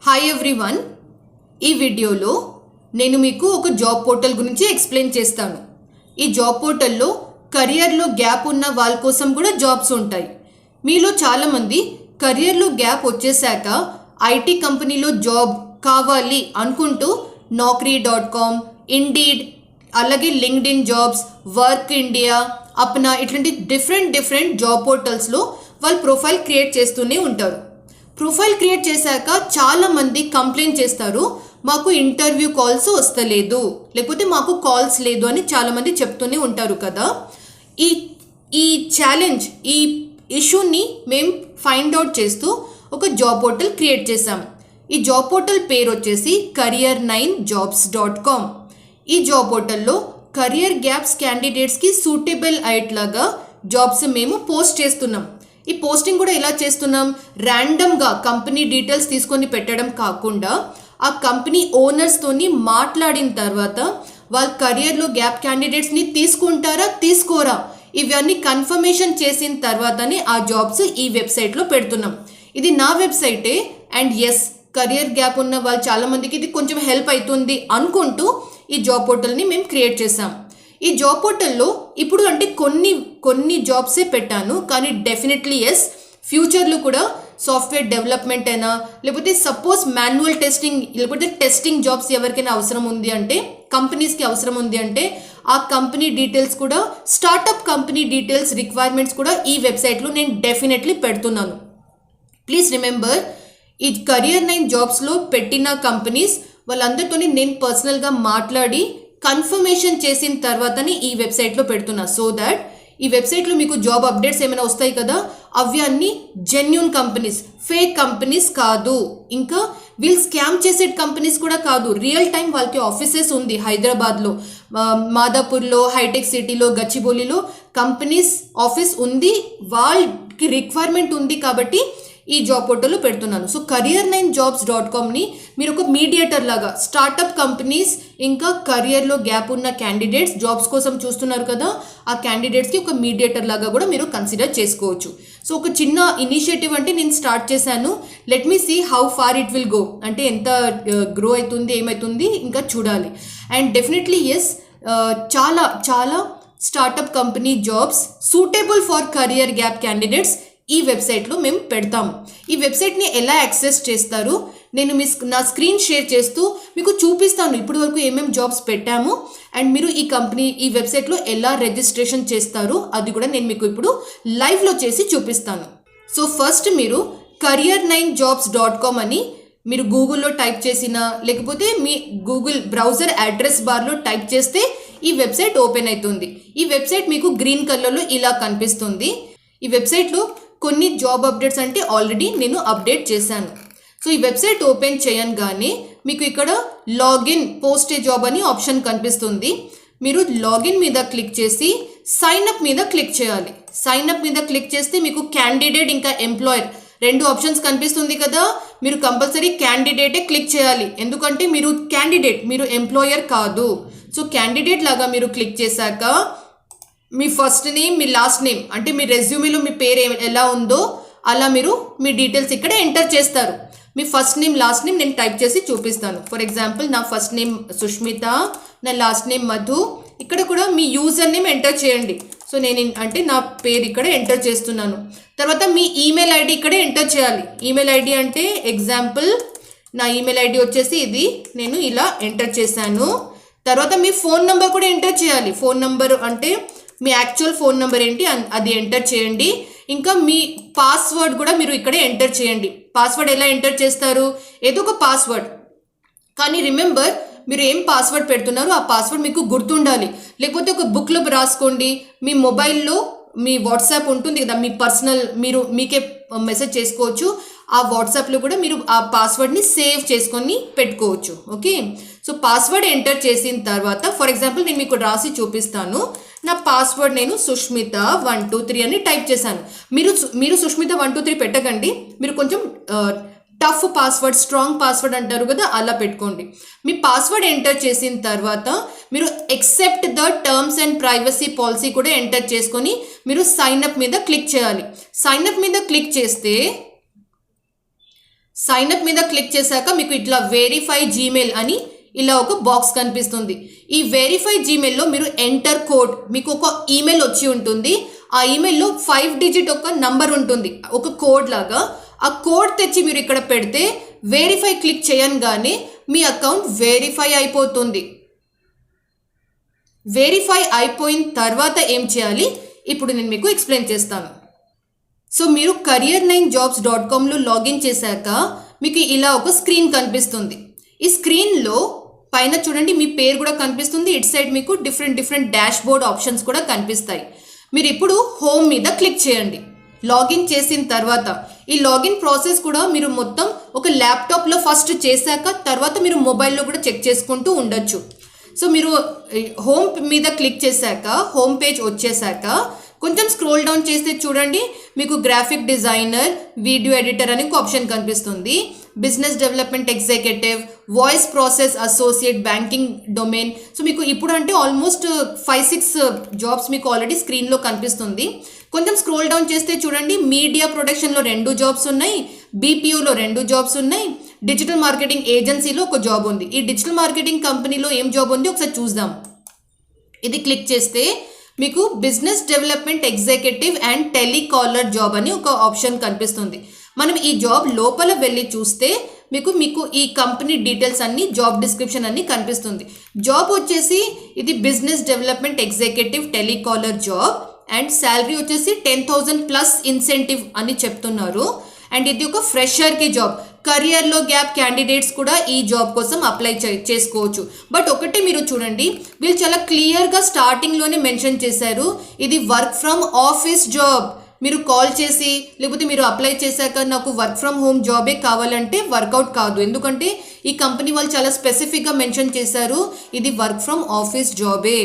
Hi everyone, ఈ వీడియోలో నేను మీకు ఒక జాబ్ పోర్టల్ గురించి ఎక్స్ప్లెయిన్ చేస్తాను. ఈ జాబ్ పోర్టల్లో కెరియర్లో గ్యాప్ ఉన్న వాళ్ళ కోసం కూడా జాబ్స్ ఉంటాయి. మీలో చాలామంది కెరియర్లో గ్యాప్ వచ్చేసాక ఐటీ కంపెనీలో జాబ్ కావాలి అనుకుంటూ naukri.com, ఇండీడ్, అలాగే LinkedIn jobs, work India, Apna ఇట్లాంటి డిఫరెంట్ జాబ్ పోర్టల్స్లో వాళ్ళు ప్రొఫైల్ క్రియేట్ చేస్తూనే ఉంటారు. ప్రొఫైల్ క్రియేట్ చేశాక చాలామంది కంప్లైంట్ చేస్తారు, మాకు ఇంటర్వ్యూ కాల్స్ వస్తలేదు, లేకపోతే మాకు కాల్స్ లేదు అని చాలామంది చెప్తూనే ఉంటారు కదా. ఈ ఛాలెంజ్, ఈ ఇష్యూని మేము ఫైండ్ అవుట్ చేస్తూ ఒక జాబ్ పోర్టల్ క్రియేట్ చేసాం. ఈ జాబ్ పోర్టల్ పేరు వచ్చేసి career9jobs.com. ఈ జాబ్ పోర్టల్లో కెరియర్ గ్యాప్స్ క్యాండిడేట్స్కి సూటబుల్ అయ్యేట్లాగా జాబ్స్ మేము పోస్ట్ చేస్తున్నాం. ఈ పోస్టింగ్ కూడా ఎలా చేస్తున్నాం, ర్యాండమ్గా కంపెనీ డీటెయిల్స్ తీసుకొని పెట్టడం కాకుండా ఆ కంపెనీ ఓనర్స్తోని మాట్లాడిన తర్వాత వాళ్ళ కెరియర్లో గ్యాప్ క్యాండిడేట్స్ని తీసుకుంటారా తీసుకోరా ఇవన్నీ కన్ఫర్మేషన్ చేసిన తర్వాతనే ఆ జాబ్స్ ఈ వెబ్సైట్లో పెడుతున్నాం. ఇది నా వెబ్సైటే అండ్ ఎస్, కెరియర్ గ్యాప్ ఉన్న వాళ్ళు చాలామందికి ఇది కొంచెం హెల్ప్ అవుతుంది అనుకుంటూ ఈ జాబ్ పోర్టల్ని మేము క్రియేట్ చేసాం. ఈ జాబ్ పోర్టల్లో ఇప్పుడు అంటే కొన్ని జాబ్సే పెట్టాను, కానీ డెఫినెట్లీ ఎస్, ఫ్యూచర్లో కూడా సాఫ్ట్వేర్ డెవలప్మెంట్ అయినా లేకపోతే సపోజ్ మాన్యువల్ టెస్టింగ్ లేకపోతే టెస్టింగ్ జాబ్స్ ఎవరికైనా అవసరం ఉంది అంటే, కంపెనీస్కి అవసరం ఉంది అంటే ఆ కంపెనీ డీటెయిల్స్ కూడా, స్టార్టప్ కంపెనీ డీటెయిల్స్ రిక్వైర్మెంట్స్ కూడా ఈ వెబ్సైట్లో నేను డెఫినెట్లీ పెడుతున్నాను. ప్లీజ్ రిమెంబర్, ఈ career9 జాబ్స్లో పెట్టిన కంపెనీస్ వాళ్ళందరితోని నేను పర్సనల్గా మాట్లాడి కన్ఫర్మేషన్ చేసిన తర్వాతని ఈ వెబ్సైట్లో పెడుతున్నా. సో దాట్ ఈ వెబ్సైట్లో మీకు జాబ్ అప్డేట్స్ ఏమైనా వస్తాయి కదా, అవి అన్నీ జెన్యూన్ కంపెనీస్, ఫేక్ కంపెనీస్ కాదు, ఇంకా వీళ్ళు స్కామ్ చేసే కంపెనీస్ కూడా కాదు. రియల్ టైం వాళ్ళకి ఆఫీసెస్ ఉంది హైదరాబాద్లో, మాదాపూర్లో, హైటెక్ సిటీలో, గచ్చిబౌలిలో కంపెనీస్ ఆఫీస్ ఉంది, వాళ్ళకి రిక్వైర్మెంట్ ఉంది కాబట్టి ఈ జాబ్ పోర్టల్లో పెడుతున్నాను. సో career9jobs.comని మీరు ఒక మీడియేటర్ లాగా, స్టార్టప్ కంపెనీస్ ఇంకా కెరియర్లో గ్యాప్ ఉన్న క్యాండిడేట్స్ జాబ్స్ కోసం చూస్తున్నారు కదా, ఆ క్యాండిడేట్స్కి ఒక మీడియేటర్ లాగా కూడా మీరు కన్సిడర్ చేసుకోవచ్చు. సో ఒక చిన్న ఇనిషియేటివ్ అంటే నేను స్టార్ట్ చేశాను. Let me see how far it will go, అంటే ఎంత గ్రో అవుతుంది, ఏమవుతుంది ఇంకా చూడాలి. అండ్ డెఫినెట్లీ ఎస్, చాలా startup company jobs suitable for career gap candidates ఈ వెబ్సైట్లో మేము పెడతాము. ఈ వెబ్సైట్ని ఎలా యాక్సెస్ చేస్తారు నేను నా స్క్రీన్ షేర్ చేస్తూ మీకు చూపిస్తాను, ఇప్పటి వరకు ఏమేమి జాబ్స్ పెట్టాము అండ్ మీరు ఈ వెబ్సైట్లో ఎలా రిజిస్ట్రేషన్ చేస్తారు అది కూడా నేను మీకు ఇప్పుడు లైవ్లో చేసి చూపిస్తాను. సో ఫస్ట్ మీరు career9jobs.com అని మీరు గూగుల్లో టైప్ చేసినా లేకపోతే మీ గూగుల్ బ్రౌజర్ అడ్రస్ బార్లో టైప్ చేస్తే ఈ వెబ్సైట్ ఓపెన్ అవుతుంది. ఈ వెబ్సైట్ మీకు గ్రీన్ కలర్లో ఇలా కనిపిస్తుంది. ఈ వెబ్సైట్లో కొన్ని జాబ్ అప్డేట్స్ అంటే ఆల్రెడీ నేను అప్డేట్ చేశాను. సో ఈ వెబ్సైట్ ఓపెన్ చేయగానే మీకు ఇక్కడ లాగిన్ పోస్ట్ ఏ జాబ్ అని ఆప్షన్ కనిపిస్తుంది. మీరు లాగిన్ మీద క్లిక్ చేసి సైన్ అప్ మీద క్లిక్ చేయాలి. సైన్ అప్ మీద క్లిక్ చేస్తే మీకు క్యాండిడేట్ ఇంకా ఎంప్లాయర్ రెండు ఆప్షన్స్ కనిపిస్తుంది కదా, మీరు కంపల్సరీ క్యాండిడేటే క్లిక్ చేయాలి, ఎందుకంటే మీరు క్యాండిడేట్, మీరు ఎంప్లాయర్ కాదు. సో క్యాండిడేట్ లాగా మీరు క్లిక్ చేశాక మీ ఫస్ట్ నేమ్, మీ లాస్ట్ నేమ్, అంటే మీ రెజ్యూమేలో మీ పేరు ఎలా ఉందో అలా మీరు మీ డీటెయిల్స్ ఇక్కడ ఎంటర్ చేస్తారు. మీ ఫస్ట్ నేమ్, లాస్ట్ నేమ్ నేను టైప్ చేసి చూపిస్తాను. ఫర్ ఎగ్జాంపుల్ నా ఫస్ట్ నేమ్ సుష్మిత, నా లాస్ట్ నేమ్ మధు. ఇక్కడ కూడా మీ యూజర్ నేమ్ ఎంటర్ చేయండి. సో నేను అంటే నా పేరు ఇక్కడ ఎంటర్ చేస్తున్నాను. తర్వాత మీ ఈమెయిల్ ఐడి ఇక్కడ ఎంటర్ చేయాలి. ఈమెయిల్ ఐడి అంటే ఎగ్జాంపుల్ నా ఈమెయిల్ ఐడి వచ్చేసి ఇది, నేను ఇలా ఎంటర్ చేశాను. తర్వాత మీ ఫోన్ నెంబర్ కూడా ఎంటర్ చేయాలి. ఫోన్ నెంబర్ అంటే మీ యాక్చువల్ ఫోన్ నెంబర్ ఏంటి అది ఎంటర్ చేయండి. ఇంకా మీ పాస్వర్డ్ కూడా మీరు ఇక్కడే ఎంటర్ చేయండి. పాస్వర్డ్ ఎలా ఎంటర్ చేస్తారు, ఏదో ఒక పాస్వర్డ్, కానీ రిమెంబర్ మీరు ఏం పాస్వర్డ్ పెడుతున్నారో ఆ పాస్వర్డ్ మీకు గుర్తుండాలి. లేకపోతే ఒక బుక్లో రాసుకోండి, మీ మొబైల్లో మీ వాట్సాప్ ఉంటుంది కదా, మీ పర్సనల్, మీకే మెసేజ్ చేసుకోవచ్చు. ఆ వాట్సాప్లో కూడా మీరు ఆ పాస్వర్డ్ని సేవ్ చేసుకొని పెట్టుకోవచ్చు. ఓకే, సో పాస్వర్డ్ ఎంటర్ చేసిన తర్వాత ఫర్ ఎగ్జాంపుల్ నేను మీకు రాసి చూపిస్తాను. నా పాస్వర్డ్ నేను సుష్మిత 123 అని టైప్ చేశాను. మీరు సుష్మిత 123 పెట్టకండి, మీరు కొంచెం టఫ్ పాస్వర్డ్, స్ట్రాంగ్ పాస్వర్డ్ అంటారు కదా, అలా పెట్టుకోండి. మీ పాస్వర్డ్ ఎంటర్ చేసిన తర్వాత మీరు except the terms and privacy policy కూడా ఎంటర్ చేసుకొని మీరు సైన్ అప్ మీద క్లిక్ చేయాలి. సైన్ అప్ మీద క్లిక్ చేస్తే సైన్ అప్ మీద క్లిక్ చేశాక మీకు ఇట్లా వెరిఫై జీమెయిల్ అని ఇలా ఒక బాక్స్ కనిపిస్తుంది. ఈ వెరిఫై జీమెయిల్లో మీరు ఎంటర్ కోడ్, మీకు ఒక ఈమెయిల్ వచ్చి ఉంటుంది. ఆ ఈమెయిల్లో 5 డిజిట్ ఒక నంబర్ ఉంటుంది, ఒక కోడ్ లాగా. ఆ కోడ్ తెచ్చి మీరు ఇక్కడ పెడితే వెరిఫై క్లిక్ చేయగానే మీ అకౌంట్ వెరిఫై అయిపోతుంది. వెరిఫై అయిపోయిన తర్వాత ఏం చేయాలి ఇప్పుడు నేను మీకు ఎక్స్ప్లెయిన్ చేస్తాను. సో మీరు career9jobs.comలో లాగిన్ చేశాక మీకు ఇలా ఒక స్క్రీన్ కనిపిస్తుంది. ఈ స్క్రీన్లో పైన చూడండి మీ పేరు కూడా కనిపిస్తుంది. ఇటు సైడ్ మీకు డిఫరెంట్ డాష్ బోర్డ్ ఆప్షన్స్ కూడా కనిపిస్తాయి. మీరు ఇప్పుడు హోమ్ మీద క్లిక్ చేయండి. లాగిన్ చేసిన తర్వాత ఈ లాగిన్ ప్రాసెస్ కూడా మీరు మొత్తం ఒక ల్యాప్టాప్లో ఫస్ట్ చేశాక తర్వాత మీరు మొబైల్లో కూడా చెక్ చేసుకుంటూ ఉండొచ్చు. సో మీరు హోమ్ మీద క్లిక్ చేశాక హోమ్ పేజ్ వచ్చేసాక కొంచెం స్క్రోల్ డౌన్ చేస్తే చూడండి మీకు గ్రాఫిక్ డిజైనర్, వీడియో ఎడిటర్ అని ఒక ఆప్షన్ కనిపిస్తుంది. Business development executive, voice process associate, banking domain. So మీకు ఇప్పుడు అంటే ఆల్మోస్ట్ 5-6 జాబ్స్ మీకు ఆల్రెడీ స్క్రీన్లో కనిపిస్తుంది. కొంచెం స్క్రోల్ డౌన్ చేస్తే చూడండి మీడియా ప్రొడక్షన్లో 2 జాబ్స్ ఉన్నాయి, బీపీఓలో 2 జాబ్స్ ఉన్నాయి, డిజిటల్ మార్కెటింగ్ ఏజెన్సీలో ఒక జాబ్ ఉంది. ఈ డిజిటల్ మార్కెటింగ్ కంపెనీలో ఏం జాబ్ ఉంది ఒకసారి చూద్దాం. ఇది క్లిక్ చేస్తే మీకు business development executive and telecaller job అని ఒక ఆప్షన్ కనిపిస్తుంది. మనం ఈ జాబ్ లోపల వెళ్ళి చూస్తే మీకు ఈ కంపెనీ డీటెయిల్స్ అన్ని, జాబ్ డిస్క్రిప్షన్ అన్ని కనిపిస్తుంది. జాబ్ వచ్చేసి ఇది business development executive telecaller job and salary వచ్చేసి 10,000 ప్లస్ ఇన్సెంటివ్ అని చెప్తున్నారు. అండ్ ఇది ఒక ఫ్రెషర్కి జాబ్. కెరియర్లో గ్యాప్ క్యాండిడేట్స్ కూడా ఈ జాబ్ కోసం అప్లై చేసుకోవచ్చు. బట్ ఒకటి మీరు చూడండి, వీళ్ళు చాలా క్లియర్గా స్టార్టింగ్లోనే మెన్షన్ చేశారు ఇది వర్క్ ఫ్రమ్ ఆఫీస్ జాబ్. మీరు కాల్ చేసి లేకపోతే మీరు అప్లై చేశాక నాకు వర్క్ ఫ్రమ్ హోమ్ జాబే కావాలంటే వర్కౌట్ కాదు. ఎందుకంటే ఈ కంపెనీ వాళ్ళు చాలా స్పెసిఫిక్గా మెన్షన్ చేశారు ఇది వర్క్ ఫ్రమ్ ఆఫీస్ జాబే.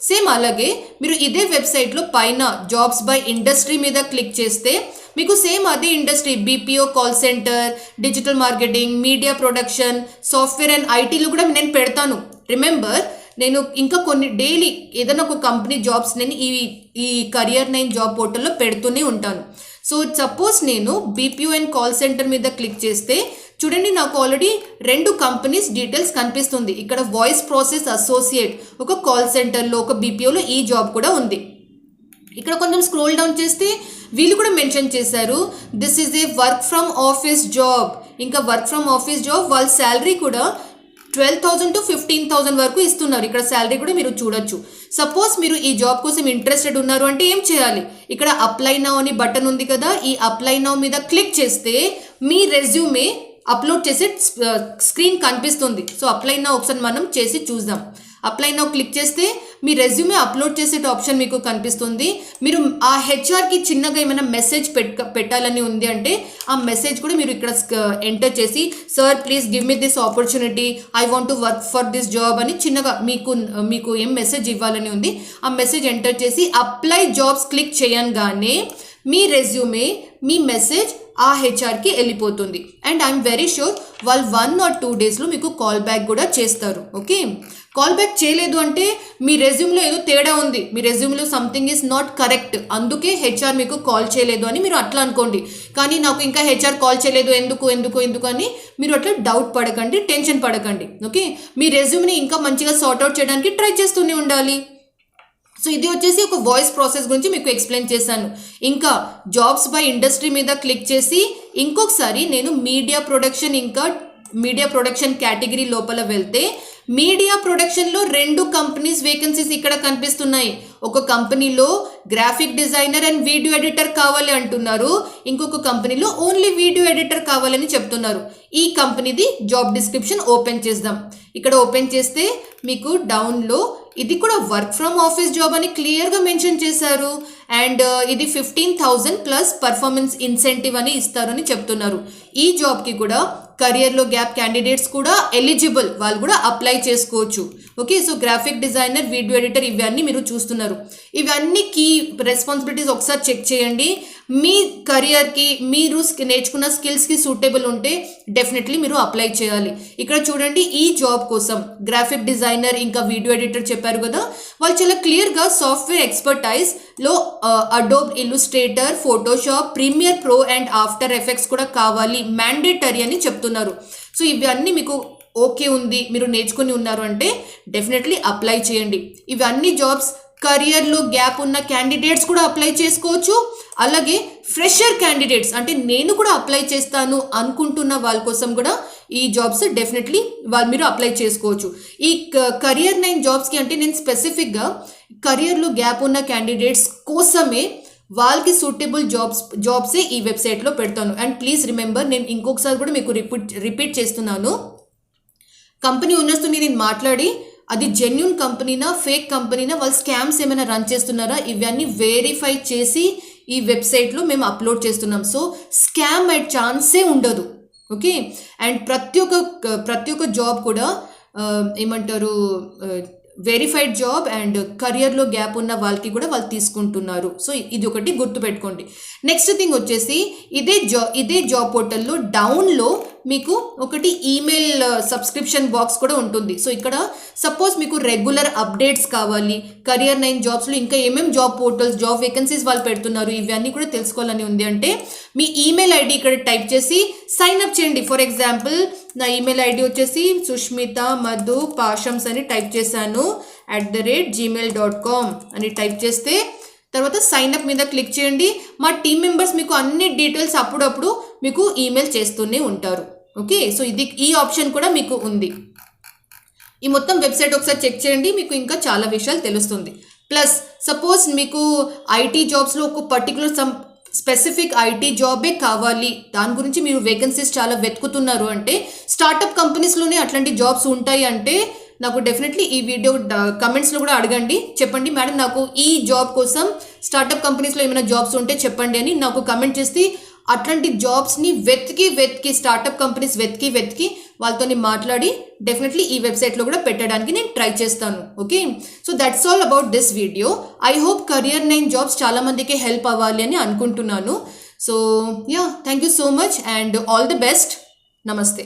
సేమ్ అలాగే మీరు ఇదే వెబ్సైట్లో పైన జాబ్స్ బై ఇండస్ట్రీ మీద క్లిక్ చేస్తే మీకు సేమ్ అదే industry BPO, call centre, digital marketing, media production, software and ఐటీలో కూడా నేను పెడతాను. రిమెంబర్ నేను ఇంకా కొన్ని డైలీ ఏదైనా ఒక కంపెనీ జాబ్స్ నేను ఈ career9 జాబ్ పోర్టల్లో పెడుతూనే ఉంటాను. సో సపోజ్ నేను బీపీఓ అండ్ కాల్ సెంటర్ మీద క్లిక్ చేస్తే చూడండి నాకు ఆల్రెడీ 2 కంపెనీస్ డీటెయిల్స్ కనిపిస్తుంది. ఇక్కడ వాయిస్ ప్రాసెస్ అసోసియేట్ ఒక కాల్ సెంటర్లో, ఒక బీపీఓలో ఈ జాబ్ కూడా ఉంది. ఇక్కడ కొంచెం స్క్రోల్ డౌన్ చేస్తే వీళ్ళు కూడా మెన్షన్ చేశారు this is a work from office job. ఇంకా వర్క్ ఫ్రమ్ ఆఫీస్ జాబ్ వాళ్ళ శాలరీ కూడా 12,000 to 15,000 వరకు ఇస్తున్నారు. ఇక్కడ శాలరీ కూడా మీరు చూడొచ్చు. సపోజ్ మీరు ఈ జాబ్ కోసం ఇంట్రెస్టెడ్ ఉన్నారు అంటే ఏం చేయాలి, ఇక్కడ అప్లై నౌ అని బటన్ ఉంది కదా, ఈ అప్లై నౌ మీద క్లిక్ చేస్తే మీ రెజ్యూమే అప్లోడ్ చేసే స్క్రీన్ కనిపిస్తుంది. సో అప్లై నౌ ఒకసారి మనం చేసి చూద్దాం. అప్లై నౌ క్లిక్ చేస్తే మీ రెజ్యూమే అప్లోడ్ చేసే ఆప్షన్ మీకు కనిపిస్తుంది. మీరు ఆ హెచ్ఆర్కి చిన్నగా ఏమైనా మెసేజ్ పెట్టాలని ఉంది అంటే ఆ మెసేజ్ కూడా మీరు ఇక్కడ ఎంటర్ చేసి sir please give me this opportunity, I want to work for this job అని చిన్నగా మీకు ఏం మెసేజ్ ఇవ్వాలని ఉంది ఆ మెసేజ్ ఎంటర్ చేసి అప్లై జాబ్స్ క్లిక్ చేయగానే మీ రెజ్యూమే, మీ మెసేజ్ ఆ హెచ్ఆర్కి వెళ్ళిపోతుంది. అండ్ ఐఎమ్ వెరీ షూర్ వాళ్ళు 1 or 2 డేస్లో మీకు కాల్ బ్యాక్ కూడా చేస్తారు. ఓకే, కాల్ బ్యాక్ చేయలేదు అంటే మీ రెజ్యూమ్లో ఏదో తేడా ఉంది, మీ రెజ్యూమ్లో సంథింగ్ ఈజ్ నాట్ కరెక్ట్, అందుకే హెచ్ఆర్ మీకు కాల్ చేయలేదు అని మీరు అట్లా అనుకోండి. కానీ నాకు ఇంకా హెచ్ఆర్ కాల్ చేయలేదు ఎందుకు అని మీరు అట్లా డౌట్ పడకండి, టెన్షన్ పడకండి. ఓకే, మీ రెజ్యూమ్ని ఇంకా మంచిగా సార్ట్అవుట్ చేయడానికి ట్రై చేస్తూనే ఉండాలి. సో ఇది వచ్చేసి ఒక వాయిస్ ప్రాసెస్ గురించి మీకు ఎక్స్ప్లెయిన్ చేశాను. ఇంకా జాబ్స్ బై ఇండస్ట్రీ మీద క్లిక్ చేసి ఇంకొకసారి నేను మీడియా ప్రొడక్షన్ కేటగిరీ లోపల వెళ్తే మీడియా ప్రొడక్షన్లో 2 కంపెనీస్ వేకెన్సీస్ ఇక్కడ కనిపిస్తున్నాయి. ఒక కంపెనీలో graphic designer and video editor కావాలి అంటున్నారు, ఇంకొక కంపెనీలో ఓన్లీ వీడియో ఎడిటర్ కావాలని చెప్తున్నారు. ఈ కంపెనీది జాబ్ డిస్క్రిప్షన్ ఓపెన్ చేద్దాం. ఇక్కడ ఓపెన్ చేస్తే మీకు డౌన్లో ఇది కూడా వర్క్ ఫ్రమ్ ఆఫీస్ జాబ్ అని క్లియర్గా మెన్షన్ చేశారు. అండ్ ఇది 15,000 ప్లస్ పర్ఫార్మెన్స్ ఇన్సెంటివ్ అని ఇస్తారని చెప్తున్నారు. ఈ జాబ్కి కూడా కెరియర్లో గ్యాప్ క్యాండిడేట్స్ కూడా ఎలిజిబుల్, వాళ్ళు కూడా అప్లై చేసుకోవచ్చు. Okay, so graphic designer, video editor ఇవన్నీ మీరు చూస్తున్నారు. ఇవన్నీ కీ రెస్పాన్సిబిలిటీస్ ఒకసారి చెక్ చేయండి. మీ కెరియర్కి మీరు నేర్చుకున్న స్కిల్స్కి సూటబుల్ ఉంటే డెఫినెట్లీ మీరు అప్లై చేయాలి. ఇక్కడ చూడండి, ఈ జాబ్ కోసం గ్రాఫిక్ డిజైనర్ ఇంకా వీడియో ఎడిటర్ చెప్పారు కదా, వాళ్ళు చాలా క్లియర్గా సాఫ్ట్వేర్ ఎక్స్పర్టైజ్లో Adobe Illustrator, Photoshop, Premiere Pro and After Effects కూడా కావాలి, మ్యాండేటరీ అని చెప్తున్నారు. సో ఇవన్నీ మీకు ఓకే ఉంది, మీరు నేర్చుకుని ఉన్నారు అంటే డెఫినెట్లీ అప్లై చేయండి. ఇవన్నీ జాబ్స్ కెరియర్లో గ్యాప్ ఉన్న క్యాండిడేట్స్ కూడా అప్లై చేసుకోవచ్చు. అలాగే ఫ్రెషర్ క్యాండిడేట్స్, అంటే నేను కూడా అప్లై చేస్తాను అనుకుంటున్న వాళ్ళ కోసం కూడా ఈ జాబ్స్ డెఫినెట్లీ మీరు అప్లై చేసుకోవచ్చు. ఈ Career 9 జాబ్స్కి అంటే నేను స్పెసిఫిక్గా కెరియర్లో గ్యాప్ ఉన్న క్యాండిడేట్స్ కోసమే వాళ్ళకి సూటబుల్ జాబ్సే ఈ వెబ్సైట్లో పెడతాను. అండ్ ప్లీజ్ రిమెంబర్, నేను ఇంకొకసారి కూడా మీకు రిపీట్ చేస్తున్నాను, కంపెనీ ఓనర్స్తో నేను మాట్లాడి అది జెన్యూన్ కంపెనీనా ఫేక్ కంపెనీనా, వాళ్ళు స్కామ్స్ ఏమైనా రన్ చేస్తున్నారా ఇవన్నీ వెరిఫై చేసి ఈ వెబ్సైట్లో మేము అప్లోడ్ చేస్తున్నాం. సో స్కామ్ అయ్యే ఛాన్సే ఉండదు. ఓకే, అండ్ ప్రతి ఒక్క జాబ్ కూడా ఏమంటారు, వెరిఫైడ్ జాబ్ అండ్ కెరియర్లో గ్యాప్ ఉన్న వాళ్ళకి కూడా వాళ్ళు తీసుకుంటున్నారు. సో ఇది ఒకటి గుర్తుపెట్టుకోండి. నెక్స్ట్ థింగ్ వచ్చేసి ఇదే జాబ్ పోర్టల్లో డౌన్లో మీకు ఒకటి ఈమెయిల్ సబ్స్క్రిప్షన్ బాక్స్ కూడా ఉంటుంది. సో ఇక్కడ సపోజ్ మీకు రెగ్యులర్ అప్డేట్స్ కావాలి, Career 9 జాబ్స్లో ఇంకా ఏమేమి జాబ్ పోర్టల్స్, జాబ్ వేకెన్సీస్ వాళ్ళు పెడుతున్నారు, ఇవన్నీ కూడా తెలుసుకోవాలని ఉంది అంటే మీ ఈమెయిల్ ఐడి ఇక్కడ టైప్ చేసి సైన్ అప్ చేయండి. ఫర్ ఎగ్జాంపుల్ నా ఈమెయిల్ ఐడి వచ్చేసి sushmita.madhu.pashams అని టైప్ చేశాను, @gmail.com అని టైప్ చేస్తే తర్వాత సైన్ అప్ మీద క్లిక్ చేయండి. మా టీం మెంబర్స్ మీకు అన్ని డీటెయిల్స్ అప్పుడప్పుడు మీకు ఈమెయిల్ చేస్తూనే ఉంటారు. ఓకే, సో ఈ ఆప్షన్ కూడా మీకు ఉంది. ఈ మొత్తం వెబ్సైట్ ఒకసారి చెక్ చేయండి, మీకు ఇంకా చాలా విషయాలు తెలుస్తుంది. ప్లస్ సపోజ్ మీకు ఐటీ జాబ్స్లో ఒక పర్టికులర్ స్పెసిఫిక్ ఐటీ జాబే కావాలి, దాని గురించి మీరు వేకెన్సీస్ చాలా వెతుకుతున్నారు అంటే, స్టార్టప్ కంపెనీస్లోనే అట్లాంటి జాబ్స్ ఉంటాయి అంటే నాకు డెఫినెట్లీ ఈ వీడియో కమెంట్స్లో కూడా అడగండి, చెప్పండి మేడం నాకు ఈ జాబ్ కోసం స్టార్టప్ కంపెనీస్లో ఏమైనా జాబ్స్ ఉంటే చెప్పండి అని నాకు కమెంట్ చేసి అట్లాంటి జాబ్స్ని వెతికి స్టార్టప్ కంపెనీస్ వెతికి వాళ్ళతో మాట్లాడి డెఫినెట్లీ ఈ వెబ్సైట్లో కూడా పెట్టడానికి నేను ట్రై చేస్తాను. Okay, so that's all about this video. I hope Career 9 jobs చాలామందికి హెల్ప్ అవ్వాలి అని అనుకుంటున్నాను. So yeah, thank you so much and all the best. నమస్తే.